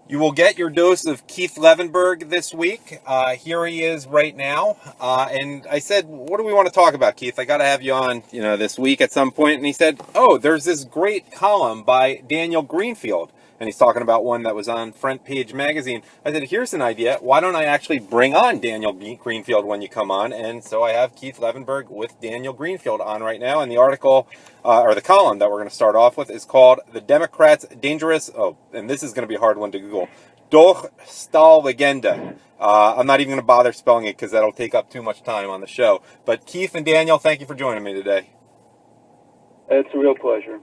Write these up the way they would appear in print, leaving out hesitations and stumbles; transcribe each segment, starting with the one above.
You will get your dose of Keith Levenberg this week. Here he is right now. And I said, what do we want to talk about, Keith? I got to have you on, this week at some point. And he said, oh, there's this great column by Daniel Greenfield. And he's talking about one that was on Front Page Magazine. I said, here's an idea. Why don't I actually bring on Daniel Greenfield when you come on? And so I have Keith Levenberg with Daniel Greenfield on right now. And the article, or the column that we're going to start off with is called The Democrats' Dangerous, and this is going to be a hard one to Google, Durchstalllegende. I'm not even going to bother spelling it because that'll take up too much time on the show. But Keith and Daniel, thank you for joining me today. It's a real pleasure.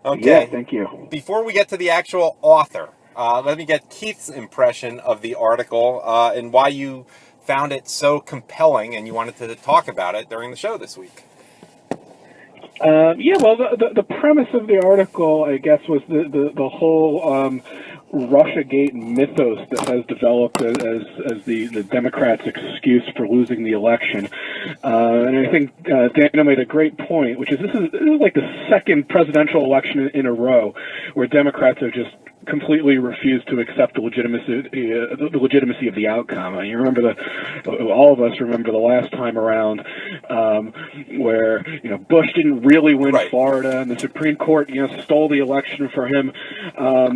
Okay. Yeah, thank you. Before we get to the actual author, let me get Keith's impression of the article and why you found it so compelling and you wanted to talk about it during the show this week. Well, the premise of the article, I guess, was the whole Russiagate mythos that has developed as the Democrats' excuse for losing the election. And I think Daniel made a great point, which is this is like the second presidential election in a row where Democrats have just completely refused to accept the legitimacy of the outcome. You remember all of us remember the last time around where Bush didn't really win Florida, and the Supreme Court stole the election for him,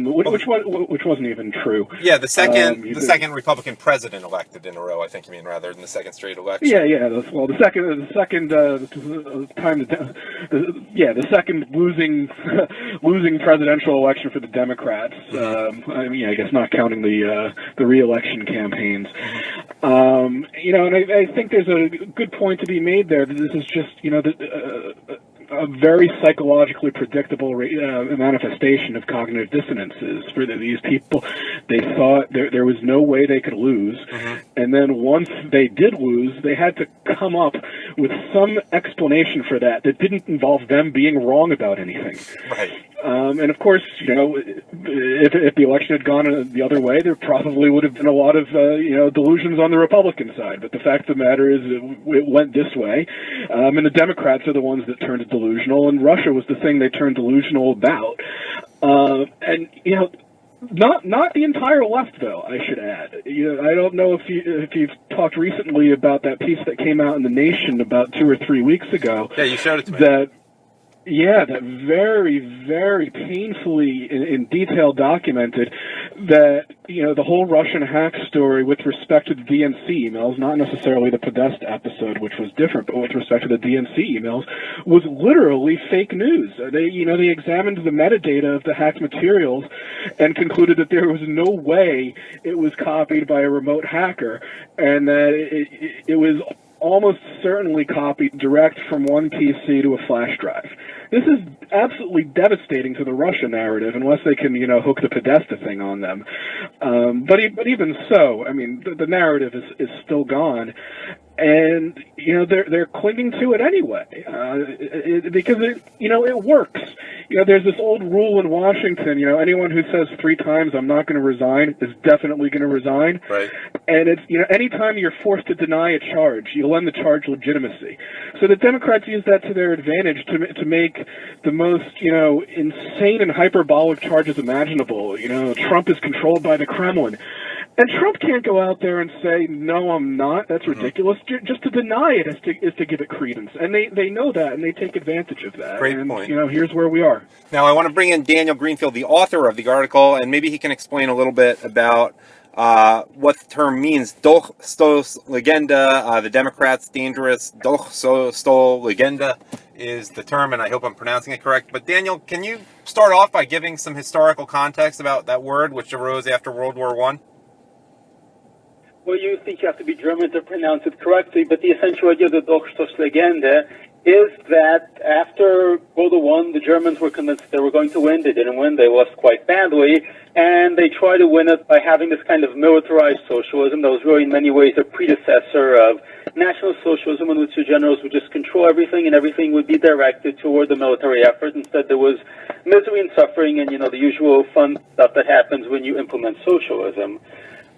which wasn't even true. Yeah, the second Republican president elected in a row. I think you mean rather than the second straight election. Yeah. Well, the second losing presidential election for the Democrats. I guess not counting the re-election campaigns. And I think there's a good point to be made there that this is just a very psychologically predictable manifestation of cognitive dissonances for these people. They thought there was no way they could lose, and then once they did lose, they had to come up with some explanation for that didn't involve them being wrong about anything. Right. And of course, if the election had gone the other way, there probably would have been a lot of delusions on the Republican side. But the fact of the matter is, it went this way, and the Democrats are the ones that turned delusional, and Russia was the thing they turned delusional about. Not the entire left, though, I should add. I don't know if you've talked recently about that piece that came out in The Nation about 2 or 3 weeks ago. Yeah, you showed it to me. That very, very painfully in detail documented that, the whole Russian hack story with respect to the DNC emails, not necessarily the Podesta episode, which was different, but with respect to the DNC emails, was literally fake news. They examined the metadata of the hacked materials and concluded that there was no way it was copied by a remote hacker, and that it was almost certainly copied direct from one PC to a flash drive. This is absolutely devastating to the Russia narrative, unless they can, hook the Podesta thing on them. But even so, the narrative is still gone, and they're clinging to it anyway because it works. There's this old rule in Washington. Anyone who says 3 times "I'm not going to resign" is definitely going to resign. Right. And it's anytime you're forced to deny a charge, you lend the charge legitimacy. So the Democrats use that to their advantage to make the most insane and hyperbolic charges imaginable. Trump is controlled by the Kremlin. And Trump can't go out there and say, "No, I'm not." That's ridiculous. Just to deny it is to give it credence. And they know that, and they take advantage of that. Great point. Here's where we are. Now, I want to bring in Daniel Greenfield, the author of the article, and maybe he can explain a little bit about what the term means. Durchstalllegende, the Democrats' dangerous Durchstalllegende is the term, and I hope I'm pronouncing it correct. But Daniel, can you start off by giving some historical context about that word, which arose after World War I? Well, you think you have to be German to pronounce it correctly, but the essential idea of the Durchstalllegende is that after World War I, the Germans were convinced they were going to win. They didn't win. They lost quite badly. And they tried to win it by having this kind of militarized socialism that was really in many ways a predecessor of National Socialism, in which the generals would just control everything and everything would be directed toward the military effort. Instead, there was misery and suffering and, the usual fun stuff that happens when you implement socialism.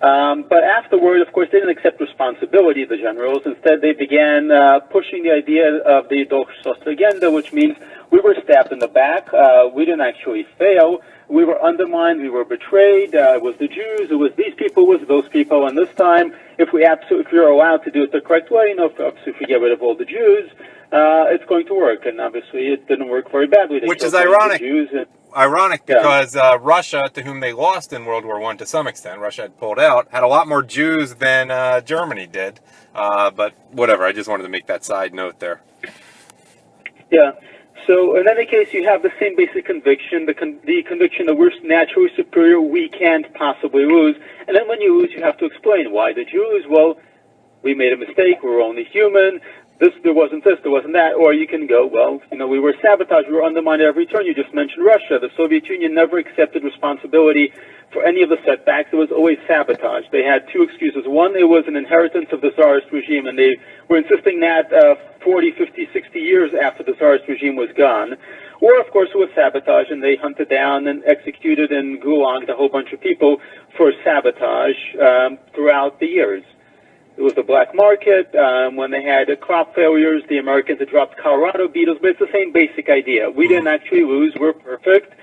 But afterward, of course, they didn't accept responsibility, the generals. Instead, they began pushing the idea of the Durchstalllegende, which means we were stabbed in the back. We didn't actually fail. we were undermined, we were betrayed, it was the Jews, it was these people, it was those people, and this time, if we are allowed to do it the correct way, if we get rid of all the Jews, it's going to work. And obviously, it didn't work very badly. Which is ironic. Ironic because Russia, to whom they lost in World War I to some extent, Russia had pulled out, had a lot more Jews than Germany did. But whatever, I just wanted to make that side note there. Yeah. So in any case, you have the same basic conviction, the conviction that we're naturally superior, we can't possibly lose. And then when you lose, you have to explain why the Jews. Well, we made a mistake, we're only human. There wasn't this, there wasn't that. Or you can go, well, we were sabotaged, we were undermined at every turn. You just mentioned Russia. The Soviet Union never accepted responsibility for any of the setbacks. It was always sabotage. They had two excuses. One, it was an inheritance of the Tsarist regime, and they were insisting that 40, 50, 60 years after the Tsarist regime was gone. Or, of course, it was sabotage, and they hunted down and executed and gulagged a whole bunch of people for sabotage throughout the years. It was the black market. When they had crop failures, the Americans had dropped Colorado beetles, but it's the same basic idea. We didn't actually lose. We're perfect.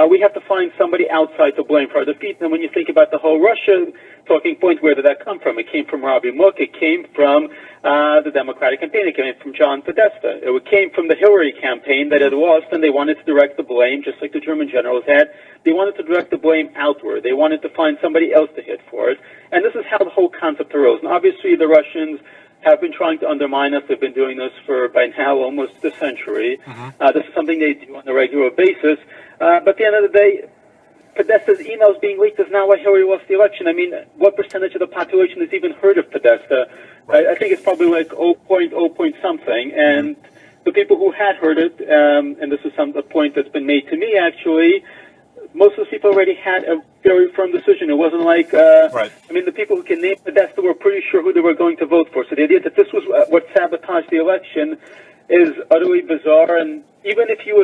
We have to find somebody outside to blame for our defeat. And when you think about the whole Russia talking point, where did that come from? It came from Robbie Mook. It came from the Democratic campaign. It came from John Podesta. It came from the Hillary campaign that had lost, and they wanted to direct the blame, just like the German generals had. They wanted to direct the blame outward. They wanted to find somebody else to hit for it. And this is how the whole concept arose. And obviously the Russians have been trying to undermine us. They've been doing this for, by now, almost a century. This is something they do on a regular basis. But at the end of the day, Podesta's emails being leaked is not why Hillary lost the election. I mean, what percentage of the population has even heard of Podesta? I think it's probably like 0.0 something. And the people who had heard it, and this is a point that's been made to me actually, most of the people already had a very firm decision. It wasn't like, I mean, the people who can name Podesta were pretty sure who they were going to vote for. So the idea that this was what sabotaged the election is utterly bizarre. And even if you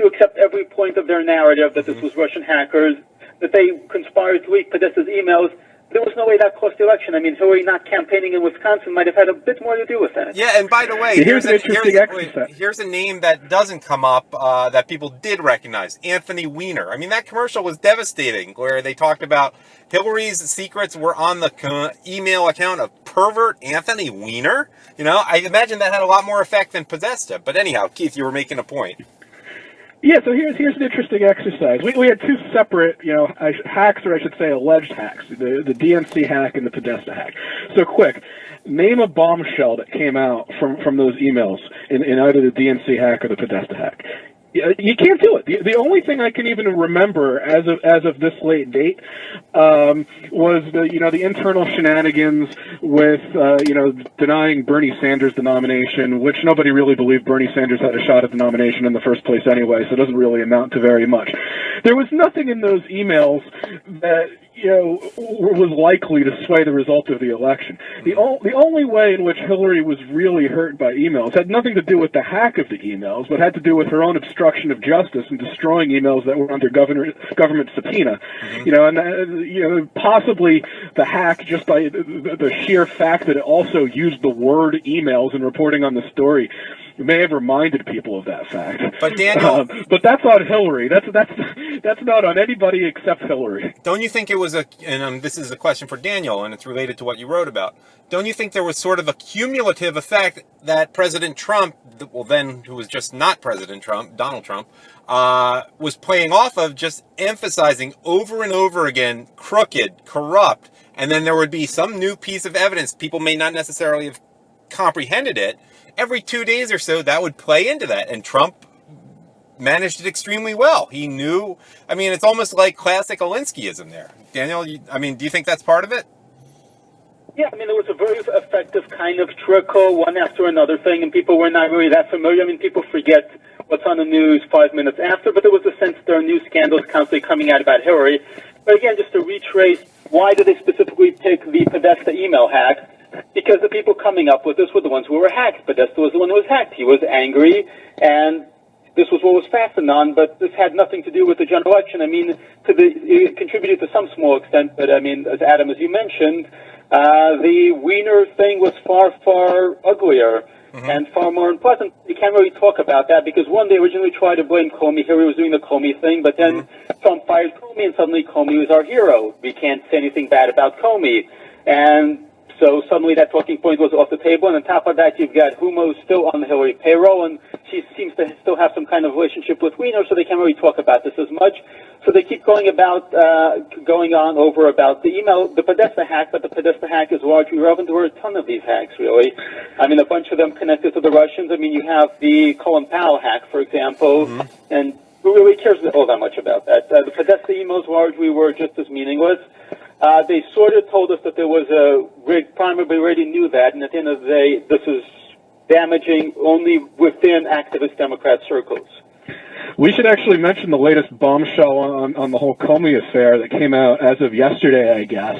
accept every point of their narrative that this was Russian hackers, that they conspired to leak Podesta's emails, there was no way that cost the election. I mean, Hillary not campaigning in Wisconsin might have had a bit more to do with that. Yeah, and by the way, here's a name that doesn't come up that people did recognize, Anthony Weiner. I mean, that commercial was devastating, where they talked about Hillary's secrets were on the email account of pervert Anthony Weiner. I imagine that had a lot more effect than Podesta. But anyhow, Keith, you were making a point. Yeah, so here's an interesting exercise. We had two separate, hacks, or I should say alleged hacks, the DNC hack and the Podesta hack. So quick, name a bombshell that came out from those emails in either the DNC hack or the Podesta hack. You can't do it. The only thing I can even remember as of this late date was the internal shenanigans with denying Bernie Sanders the nomination, which nobody really believed Bernie Sanders had a shot at the nomination in the first place anyway, so it doesn't really amount to very much. There was nothing in those emails that was likely to sway the result of the election. The only way in which Hillary was really hurt by emails had nothing to do with the hack of the emails, but had to do with her own obstruction of justice and destroying emails that were under government subpoena. And possibly the hack, just by the sheer fact that it also used the word emails in reporting on the story, may have reminded people of that fact. But Daniel, but that's on Hillary. That's not on anybody except Hillary. Don't you think it was and this is a question for Daniel, and it's related to what you wrote about. Don't you think there was sort of a cumulative effect that President Trump, well then, who was just not President Trump, Donald Trump, was playing off of, just emphasizing over and over again, crooked, corrupt, and then there would be some new piece of evidence. People may not necessarily have comprehended it. Every 2 days or so, that would play into that. And Trump managed it extremely well. He knew, it's almost like classic Alinskyism there. Daniel, do you think that's part of it? Yeah, it was a very effective kind of trickle, one after another thing, and people were not really that familiar. People forget what's on the news 5 minutes after, but there was a sense there are new scandals constantly coming out about Hillary. But again, just to retrace, why did they specifically pick the Podesta email hack? Because the people coming up with this were the ones who were hacked. Podesta was the one who was hacked. He was angry, and this was what was fastened on, but this had nothing to do with the general election. It contributed to some small extent, but as Adam, as you mentioned, the Weiner thing was far, far uglier. and far more unpleasant. You can't really talk about that because one, they originally tried to blame Comey. Here he was doing the Comey thing, but then Trump fired Comey, and suddenly Comey was our hero. We can't say anything bad about Comey. And so suddenly that talking point was off the table, and on top of that, you've got Humo still on the Hillary payroll, and she seems to still have some kind of relationship with Weiner, so they can't really talk about this as much. So they keep going on over about the email, the Podesta hack, but the Podesta hack is largely relevant. There were a ton of these hacks, really. I mean, a bunch of them connected to the Russians. I mean, you have the Colin Powell hack, for example, and who really cares all that much about that? The Podesta emails largely were just as meaningless. They sort of told us that there was a rigged primary, but we already knew that, and at the end of the day, this is damaging only within activist Democrat circles. We should actually mention the latest bombshell on the whole Comey affair that came out as of yesterday, I guess.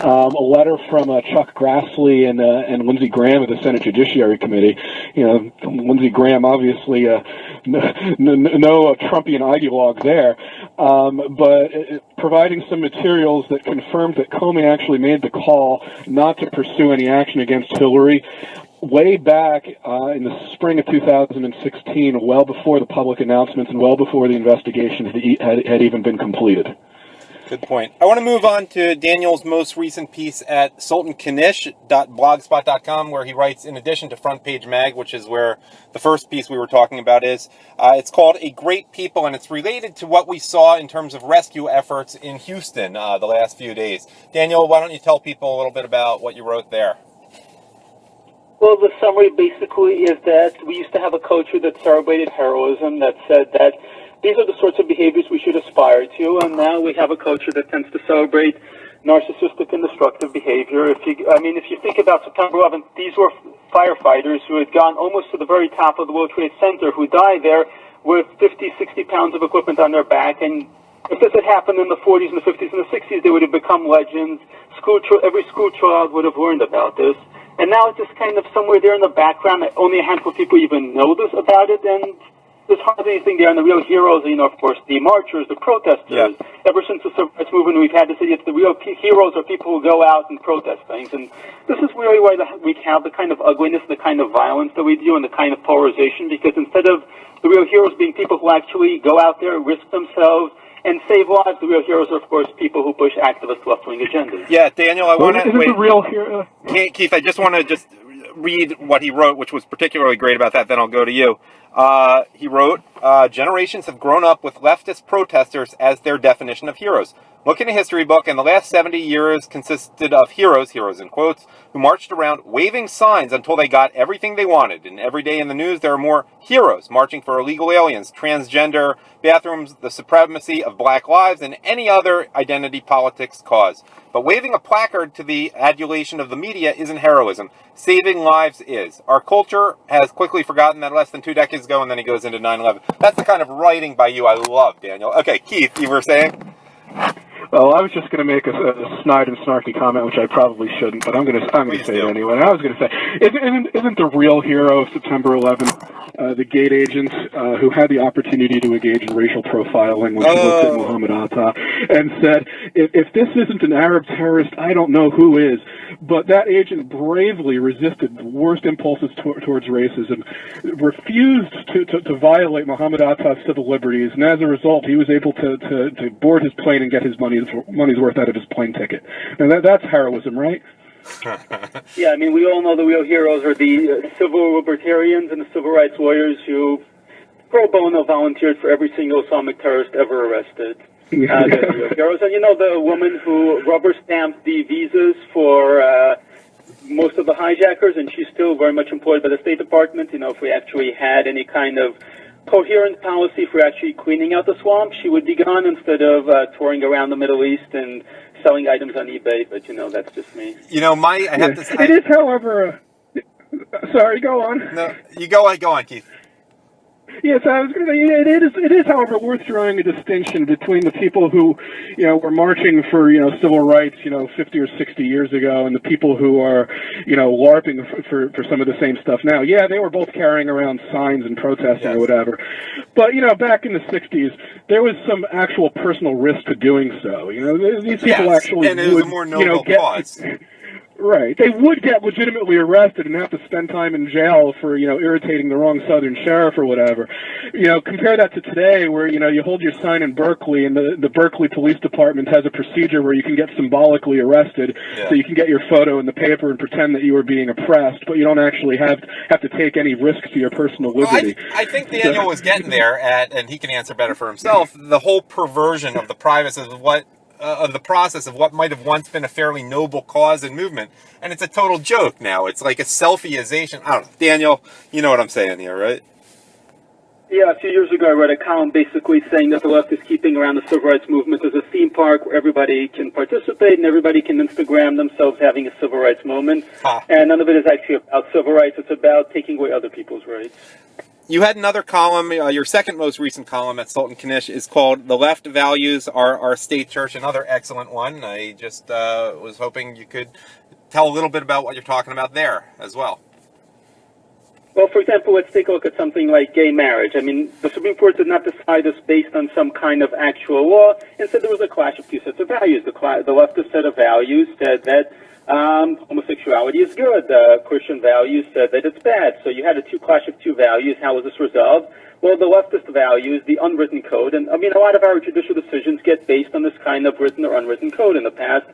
A letter from Chuck Grassley and Lindsey Graham of the Senate Judiciary Committee. You know, Lindsey Graham, obviously no Trumpian ideologue there, but providing some materials that confirmed that Comey actually made the call not to pursue any action against Hillary way back in the spring of 2016, well before the public announcements and well before the investigations had even been completed. Good point. I want to move on to Daniel's most recent piece at sultankanish.blogspot.com, where he writes, in addition to Front Page Mag, which is where the first piece we were talking about is, it's called A Great People, and it's related to what we saw in terms of rescue efforts in Houston the last few days. Daniel, why don't you tell people a little bit about what you wrote there? Well, the summary basically is that we used to have a culture that celebrated heroism, that said that these are the sorts of behaviors we should aspire to, and now we have a culture that tends to celebrate narcissistic and destructive behavior. If you think about September 11th, these were firefighters who had gone almost to the very top of the World Trade Center, who died there with 50, 60 pounds of equipment on their back, and if this had happened in the 40s and the 50s and the 60s, they would have become legends. Every school child would have learned about this. And now it's just kind of somewhere there in the background. Only a handful of people even know this about it, and there's hardly anything there. And the real heroes, of course, the marchers, the protesters. Yeah. Ever since the civil rights movement, we've had this idea that the real heroes are people who go out and protest things. And this is really why we have the kind of ugliness, the kind of violence that we do, and the kind of polarization, because instead of the real heroes being people who actually go out there, risk themselves, and save lives, the real heroes are, of course, people who push activist left-wing agendas. Yeah, Daniel, I want to... Wait, the real hero? Keith, I just want to read what he wrote, which was particularly great about that, then I'll go to you. He wrote, generations have grown up with leftist protesters as their definition of heroes. Look in a history book, and the last 70 years consisted of heroes in quotes, who marched around waving signs until they got everything they wanted. And every day in the news, there are more heroes marching for illegal aliens, transgender bathrooms, the supremacy of black lives, and any other identity politics cause. But waving a placard to the adulation of the media isn't heroism. Saving lives is. Our culture has quickly forgotten that less than 2 decades ago, and then he goes into 9/11. That's the kind of writing by you I love, Daniel. Okay, Keith, you were saying? Well, I was just going to make a snide and snarky comment, which I probably shouldn't, but I'm going to say it anyway. I was going to say, isn't the real hero of September 11th the gate agents who had the opportunity to engage in racial profiling when he looked at Mohammed Atta and said, if this isn't an Arab terrorist, I don't know who is. But that agent bravely resisted the worst impulses towards racism, refused to violate Mohammed Atta's civil liberties, and as a result, he was able to board his plane and get his money's worth out of his plane ticket. Now that's heroism, right? Yeah, I mean, we all know the real heroes are the civil libertarians and the civil rights lawyers who pro bono volunteered for every single Islamic terrorist ever arrested. They're the real heroes. And the woman who rubber stamped the visas for most of the hijackers, and she's still very much employed by the State Department. If we actually had any kind of coherent policy for actually cleaning out the swamp, she would be gone instead of touring around the Middle East and selling items on eBay. But that's just me. I have to say, it is, however. Sorry, go on. No, you go on, Keith. Yes, I was going to say, it is, however, worth drawing a distinction between the people who, were marching for, civil rights, 50 or 60 years ago, and the people who are, LARPing for some of the same stuff now. Yeah, they were both carrying around signs and protesting or whatever. But, back in the 60s, there was some actual personal risk to doing so. These people actually and it was a more noble cause. Right. They would get legitimately arrested and have to spend time in jail for, irritating the wrong Southern sheriff or whatever. Compare that to today where, you hold your sign in Berkeley and the Berkeley Police Department has a procedure where you can get symbolically arrested so you can get your photo in the paper and pretend that you were being oppressed, but you don't actually have to take any risk to your personal liberty. Well, I think Daniel was getting there and he can answer better for himself, the whole perversion of the privacy of the process of what might have once been a fairly noble cause and movement, and it's a total joke now. It's like a selfieization. I don't know. Daniel, you know what I'm saying here, right? Yeah, a few years ago I read a column basically saying that the left is keeping around the civil rights movement as a theme park where everybody can participate and everybody can Instagram themselves having a civil rights moment. And none of it is actually about civil rights. It's about taking away other people's rights. You had another column, your second most recent column at Sultan Knish is called The Left Values Our State Church, another excellent one. I just was hoping you could tell a little bit about what you're talking about there as well. Well, for example, let's take a look at something like gay marriage. I mean, the Supreme Court did not decide this based on some kind of actual law. Instead, there was a clash of two sets of values. The leftist set of values said that homosexuality is good. Christian values said that it's bad. So you had a clash of two values. How was this resolved? Well, the leftist values the unwritten code. And, I mean, a lot of our judicial decisions get based on this kind of written or unwritten code. In the past,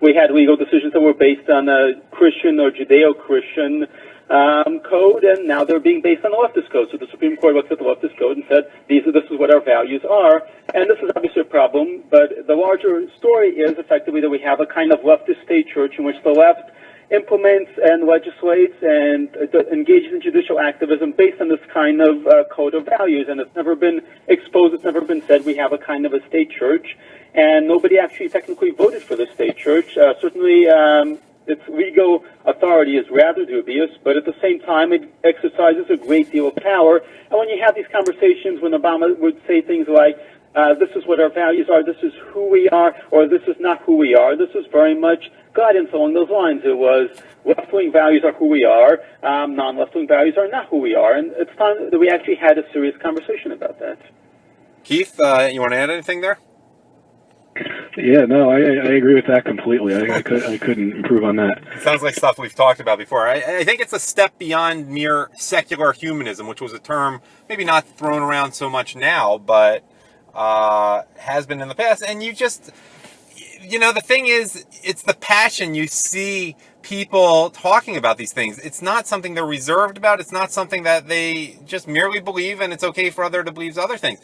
we had legal decisions that were based on a Christian or Judeo-Christian code, and now they're being based on the leftist code. So the Supreme Court looked at the leftist code and said, this is what our values are. And this is obviously a problem, but the larger story is effectively that we have a kind of leftist state church in which the left implements and legislates and engages in judicial activism based on this kind of code of values. And it's never been exposed, it's never been said we have a kind of a state church. And nobody actually technically voted for the state church. Certainly, its legal authority is rather dubious, but at the same time, it exercises a great deal of power. And when you have these conversations, when Obama would say things like, this is what our values are, this is who we are, or this is not who we are, this is very much guidance along those lines. It was left-wing values are who we are, non-left-wing values are not who we are, and it's time that we actually had a serious conversation about that. Keith, you want to add anything there? Yeah, no, I agree with that completely. I couldn't improve on that. It sounds like stuff we've talked about before. I think it's a step beyond mere secular humanism, which was a term maybe not thrown around so much now, but has been in the past. And you just, the thing is, it's the passion you see people talking about these things. It's not something they're reserved about. It's not something that they just merely believe, and it's okay for other to believe other things.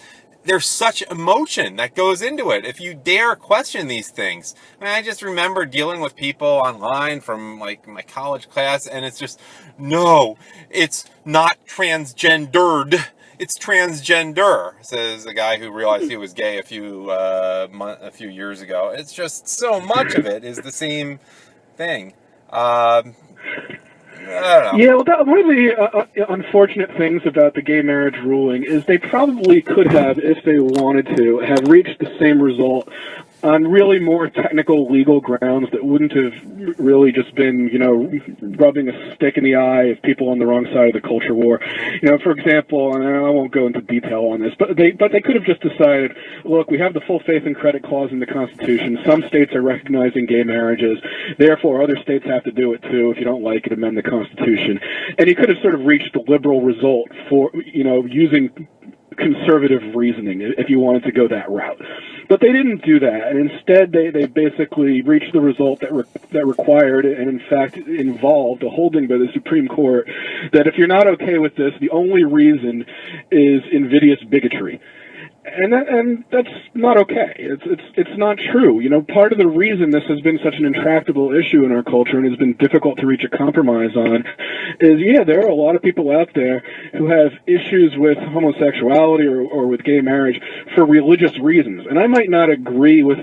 There's such emotion that goes into it. If you dare question these things. I mean, I just remember dealing with people online from like my college class, and it's just, no, it's not transgendered. It's transgender, says a guy who realized he was gay a few years ago. It's just so much of it is the same thing. I don't know. Yeah, well, one of the unfortunate things about the gay marriage ruling is they probably could have, if they wanted to, have reached the same result on really more technical legal grounds that wouldn't have really just been, rubbing a stick in the eye of people on the wrong side of the culture war. For example, and I won't go into detail on this, but they could have just decided, look, we have the full faith and credit clause in the Constitution. Some states are recognizing gay marriages. Therefore, other states have to do it too. If you don't like it, amend the Constitution. And you could have sort of reached a liberal result for, using conservative reasoning if you wanted to go that route. But they didn't do that, and instead they basically reached the result that required and in fact involved a holding by the Supreme Court that if you're not okay with this, the only reason is invidious bigotry. And that's not okay. It's not true. Part of the reason this has been such an intractable issue in our culture and has been difficult to reach a compromise on is, there are a lot of people out there who have issues with homosexuality or with gay marriage for religious reasons. And I might not agree with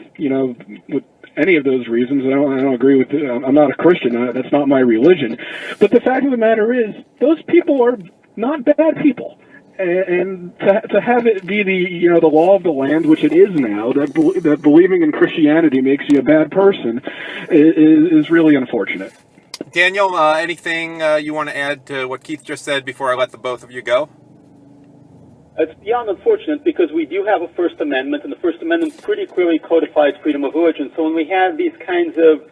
any of those reasons. I don't agree with it. I'm not a Christian. That's not my religion. But the fact of the matter is, those people are not bad people. And to have it be the law of the land, which it is now, that believing in Christianity makes you a bad person, is really unfortunate. Daniel, anything you want to add to what Keith just said before I let the both of you go? It's beyond unfortunate because we do have a First Amendment, and the First Amendment pretty clearly codifies freedom of religion. So when we have these kinds of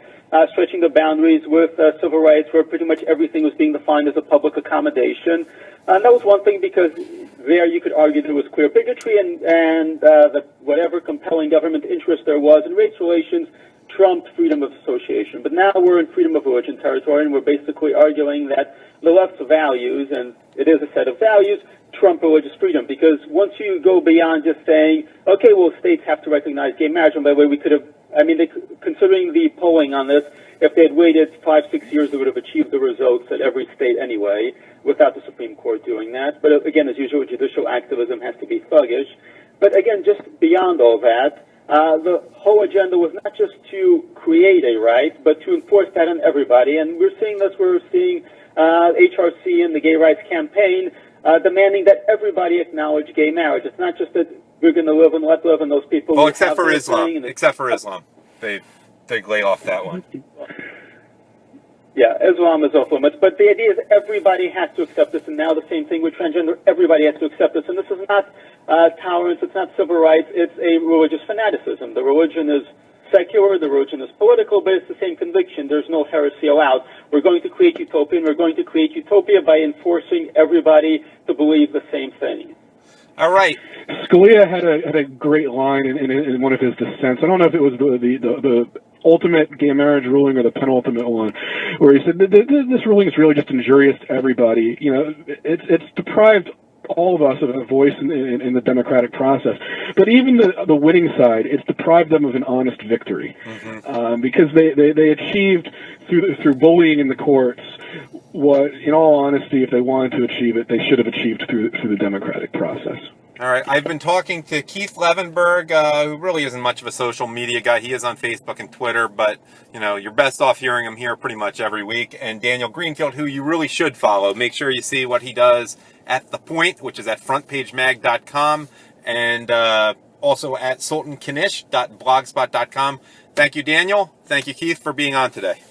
stretching the boundaries with civil rights, where pretty much everything was being defined as a public accommodation. And that was one thing, because there you could argue there was queer bigotry and that whatever compelling government interest there was in race relations trumped freedom of association. But now we're in freedom of religion territory, and we're basically arguing that the left's values, and it is a set of values, trump religious freedom. Because once you go beyond just saying, okay, well, states have to recognize gay marriage, and by the way, we could have, considering the polling on this, if they had waited 5-6 years, they would have achieved the results at every state anyway, without the Supreme Court doing that. But again, as usual, judicial activism has to be thuggish. But again, just beyond all that, the whole agenda was not just to create a right, but to enforce that on everybody. And we're seeing this. We're seeing HRC and the Gay Rights Campaign demanding that everybody acknowledge gay marriage. It's not just that we're going to live and let live, and those people. Well, except for Islam. Except for Islam, they lay off that one. Yeah, Islam is off limits, but the idea is everybody has to accept this, and now the same thing with transgender, everybody has to accept this, and this is not tolerance, it's not civil rights, it's a religious fanaticism. The religion is secular, the religion is political, but it's the same conviction. There's no heresy allowed. We're going to create utopia, and we're going to create utopia by enforcing everybody to believe the same thing. All right. Scalia had a great line in one of his dissents. I don't know if it was the ultimate gay marriage ruling or the penultimate one, where he said this ruling is really just injurious to everybody. You know, it's deprived all of us of a voice in the democratic process. But even the winning side, it's deprived them of an honest victory, because they achieved through bullying in the courts what, in all honesty, if they wanted to achieve it, they should have achieved through the democratic process. All right, I've been talking to Keith Levenberg, who really isn't much of a social media guy. He is on Facebook and Twitter, but, you know, you're best off hearing him here pretty much every week. And Daniel Greenfield, who you really should follow. Make sure you see what he does at The Point, which is at frontpagemag.com, and also at sultankanish.blogspot.com. Thank you, Daniel. Thank you, Keith, for being on today.